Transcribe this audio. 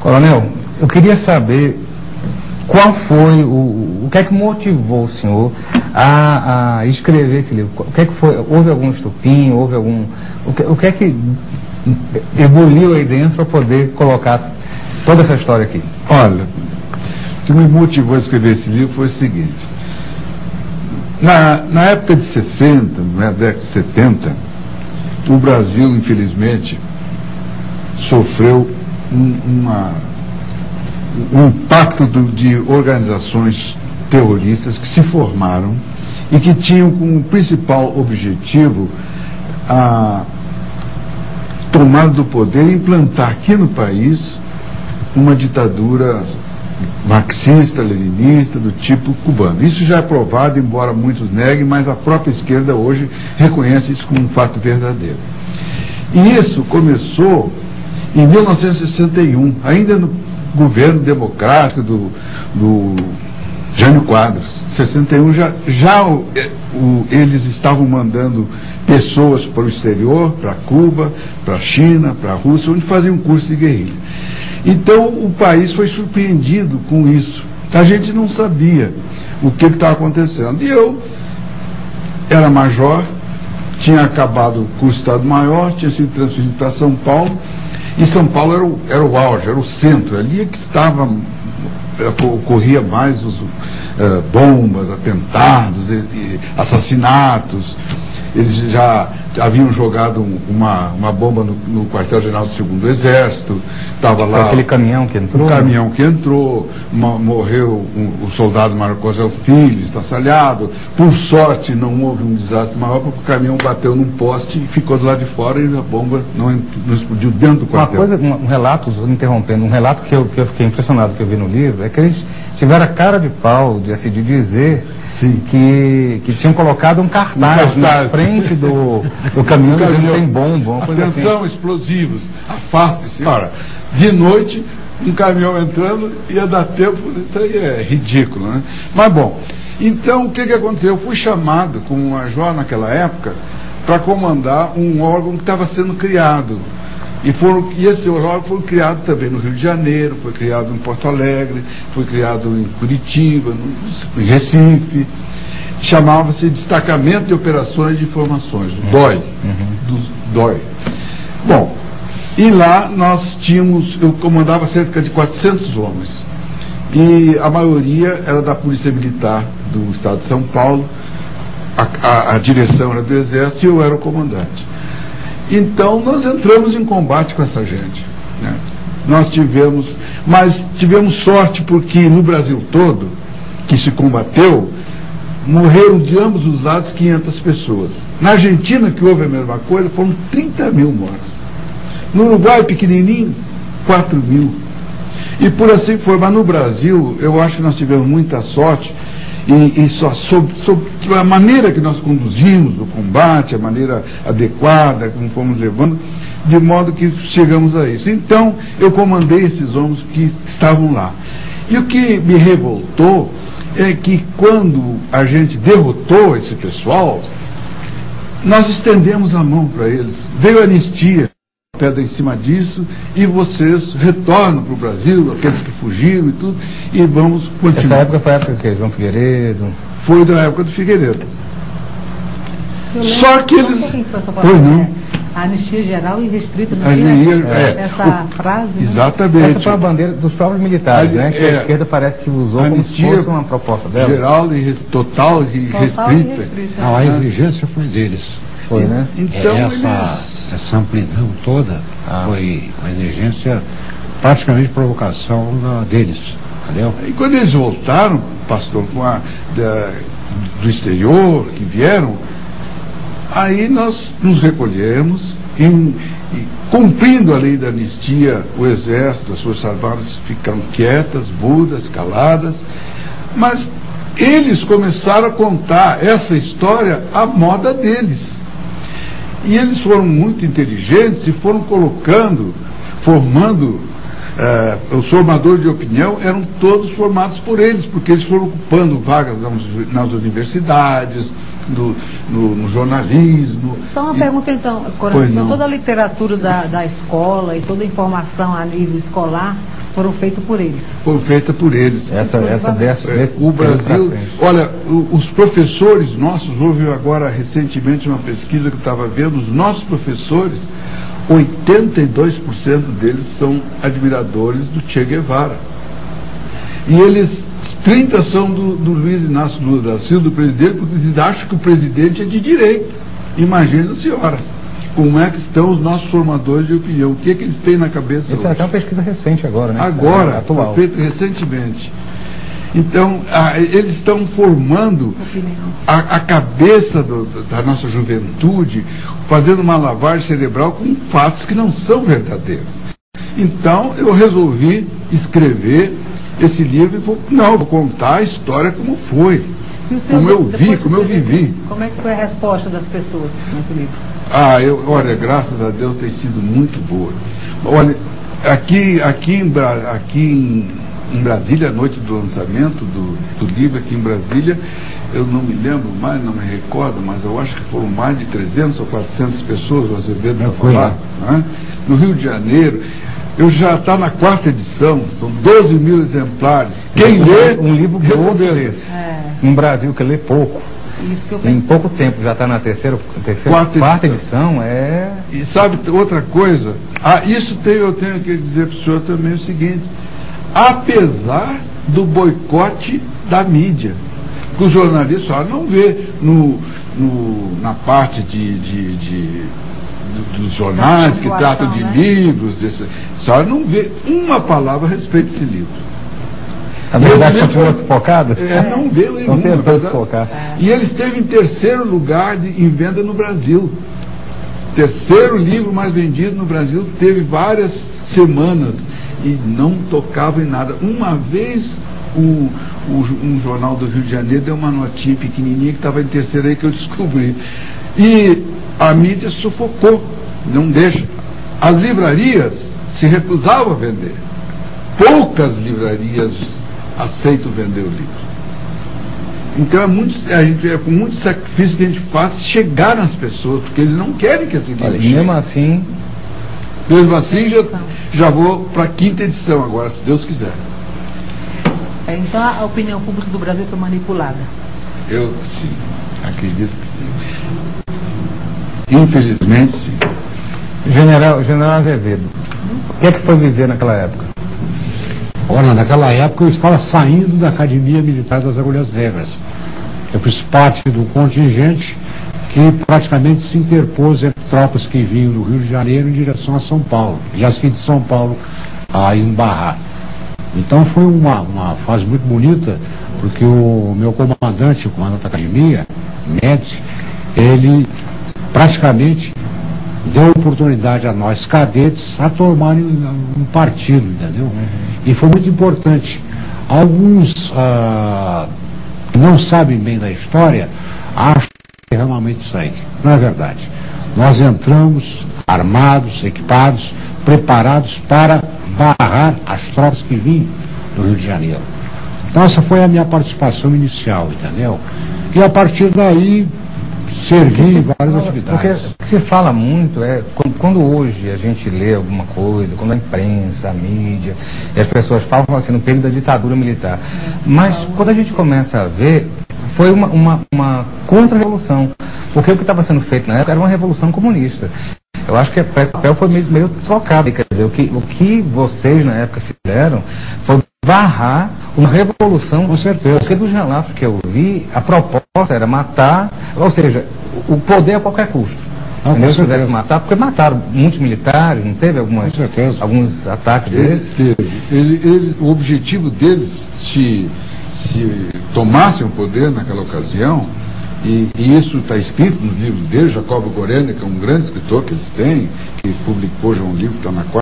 Coronel, eu queria saber qual foi, o que é que motivou o senhor a escrever esse livro? O que é que foi? Houve algum estupim? Houve algum... O que é que ebuliu aí dentro para poder colocar toda essa história aqui? Olha, o que me motivou a escrever esse livro foi o seguinte. Na época de 60, na década de 70, o Brasil, infelizmente, sofreu um impacto de organizações terroristas que se formaram e que tinham como principal objetivo a tomada do poder e implantar aqui no país uma ditadura marxista, leninista, do tipo cubano. Isso já é provado, embora muitos neguem, mas a própria esquerda hoje reconhece isso como um fato verdadeiro. E isso começou em 1961, ainda no governo democrático do Jânio Quadros. Em 61 eles estavam mandando pessoas para o exterior, para Cuba, para a China, para a Rússia, onde faziam curso de guerrilha. Então o país foi surpreendido com isso. A gente não sabia o que estava acontecendo. E eu era major, tinha acabado o curso de Estado-Maior, tinha sido transferido para São Paulo, e São Paulo era o auge, era o centro, ali é que ocorria mais os bombas, atentados, assassinatos. Eles já haviam jogado uma bomba no quartel-general do 2º Exército, estava lá... aquele caminhão que entrou? Um caminhão que entrou, morreu o soldado Marcos Filho, estraçalhado. Por sorte, não houve um desastre maior, porque o caminhão bateu num poste e ficou do lado de fora e a bomba não explodiu dentro do quartel. Uma coisa, um relato, interrompendo, um relato que eu fiquei impressionado, que eu vi no livro, é que eles tiveram a cara de pau de dizer... Sim. Que tinham colocado um cartaz na frente do caminhão dizendo que tem bomba. Atenção, assim. Explosivos, afaste-se. Ora, de noite, um caminhão entrando, ia dar tempo, isso aí é ridículo, né? Mas bom, então o que aconteceu? Eu fui chamado como major naquela época para comandar um órgão que estava sendo criado. E esse órgão foi criado também no Rio de Janeiro, foi criado em Porto Alegre, foi criado em Curitiba, em Recife. Chamava-se Destacamento de Operações de Informações, o DOI. DOI. Bom, e lá eu comandava cerca de 400 homens. E a maioria era da Polícia Militar do Estado de São Paulo, a direção era do Exército e eu era o comandante. Então, nós entramos em combate com essa gente, né? Mas tivemos sorte porque no Brasil todo, que se combateu, morreram de ambos os lados 500 pessoas. Na Argentina, que houve a mesma coisa, foram 30 mil mortos. No Uruguai, pequenininho, 4 mil. E por assim foi. Mas no Brasil, eu acho que nós tivemos muita sorte, e só sobre a maneira que nós conduzimos o combate, a maneira adequada, como fomos levando, de modo que chegamos a isso. Então, eu comandei esses homens que estavam lá. E o que me revoltou é que quando a gente derrotou esse pessoal, nós estendemos a mão para eles. Veio a anistia, pedra em cima disso, e vocês retornam para o Brasil, aqueles que fugiram e tudo, e vamos continuar. Essa época foi a época que João Figueiredo? Foi da época do Figueiredo. Só que eles... Foi não. A anistia geral e restrita, não essa frase? Exatamente. Essa foi a bandeira dos próprios militares, né? Que a esquerda parece que usou como se fosse uma proposta dela. Geral e total e restrita. Não, a exigência foi deles. Foi, né? Então, essa amplidão toda foi uma exigência, praticamente provocação deles. Entendeu? E quando eles voltaram, pastor, do exterior, que vieram, aí nós nos recolhemos e cumprindo a lei da anistia, o Exército, as Forças Armadas ficaram quietas, mudas, caladas, mas eles começaram a contar essa história à moda deles. E eles foram muito inteligentes e foram formando, os formadores de opinião eram todos formados por eles, porque eles foram ocupando vagas nas universidades, no jornalismo. Só uma pergunta então, Coronel, toda a literatura da escola e toda a informação a nível escolar Foram feitos por eles. Foi feita por eles. O Brasil, olha, os professores nossos, houve agora recentemente uma pesquisa que eu estava vendo, os nossos professores, 82% deles são admiradores do Che Guevara. E eles, 30 são do Luiz Inácio Lula da Silva, do presidente, porque eles acham que o presidente é de direita. Imagina a senhora, como é que estão os nossos formadores de opinião, o que eles têm na cabeça Isso hoje. é até uma pesquisa recente agora, né? Agora, atual. foi feito recentemente. Então, eles estão formando a cabeça da nossa juventude, fazendo uma lavagem cerebral com fatos que não são verdadeiros. Então, eu resolvi escrever esse livro e vou contar a história como foi, como eu vi, como eu vivi. Como é que foi a resposta das pessoas nesse livro? Olha, graças a Deus tem sido muito boa. Olha, aqui em Brasília, a noite do lançamento do livro aqui em Brasília, eu não me lembro mais, não me recordo, mas eu acho que foram mais de 300 ou 400 pessoas, você vê, para falar, né? No Rio de Janeiro. Eu já está na 4ª edição, são 12 mil exemplares. Quem lê... Um livro grosso desse. Um Brasil que lê pouco. Isso que eu em pouco tempo, já está na quarta edição. E sabe outra coisa? Eu tenho que dizer para o senhor também o seguinte: apesar do boicote da mídia, que os jornalistas não vê na parte dos jornais que tratam de livros, só não vê uma palavra a respeito desse livro. A verdade continua sufocada? Não vê nenhuma. Não tentou sufocar. E ele esteve em 3º lugar em venda no Brasil. 3º livro mais vendido no Brasil, teve várias semanas e não tocava em nada. Uma vez um jornal do Rio de Janeiro deu uma notinha pequenininha que estava em 3º aí que eu descobri. E a mídia sufocou, não deixa. As livrarias se recusavam a vender. Poucas livrarias aceitam vender o livro. Então é com muito sacrifício que a gente faz chegar nas pessoas, porque eles não querem que esse livro chegue. Mesmo assim, já vou para a 5ª edição agora, se Deus quiser. Então a opinião pública do Brasil foi manipulada? Eu sim, acredito que sim. Infelizmente sim. General Azevedo, o que é que foi viver naquela época? Olha, naquela época eu estava saindo da Academia Militar das Agulhas Negras. Eu fiz parte do contingente que praticamente se interpôs entre tropas que vinham do Rio de Janeiro em direção a São Paulo, e as que de São Paulo a embarrar. Então foi uma fase muito bonita, porque o meu comandante, o comandante da Academia, Médici, ele praticamente deu oportunidade a nós cadetes a tomarem um partido, entendeu? E foi muito importante. Alguns que não sabem bem da história acham que é realmente isso aí. Não é verdade. Nós entramos armados, equipados, preparados para barrar as tropas que vinham do Rio de Janeiro. Então essa foi a minha participação inicial, entendeu? E a partir daí servi em várias atividades. Porque o que se fala muito quando hoje a gente lê alguma coisa, quando a imprensa, a mídia, e as pessoas falam assim no período da ditadura militar. Mas quando a gente começa a ver, foi uma contra-revolução. Porque o que estava sendo feito na época era uma revolução comunista. Eu acho que esse papel foi meio trocado. Quer dizer, o que vocês na época fizeram foi barrar uma revolução. Com certeza. Porque dos relatos que eu vi, a proposta era matar, ou seja, o poder a qualquer custo. Entendeu? Se tivesse que matar, porque mataram muitos militares, não teve alguns ataques desses? Teve. O objetivo deles, se tomassem o poder naquela ocasião, e isso está escrito nos livros deles, Jacobo Gorena, que é um grande escritor que eles têm, que publicou já um livro que está na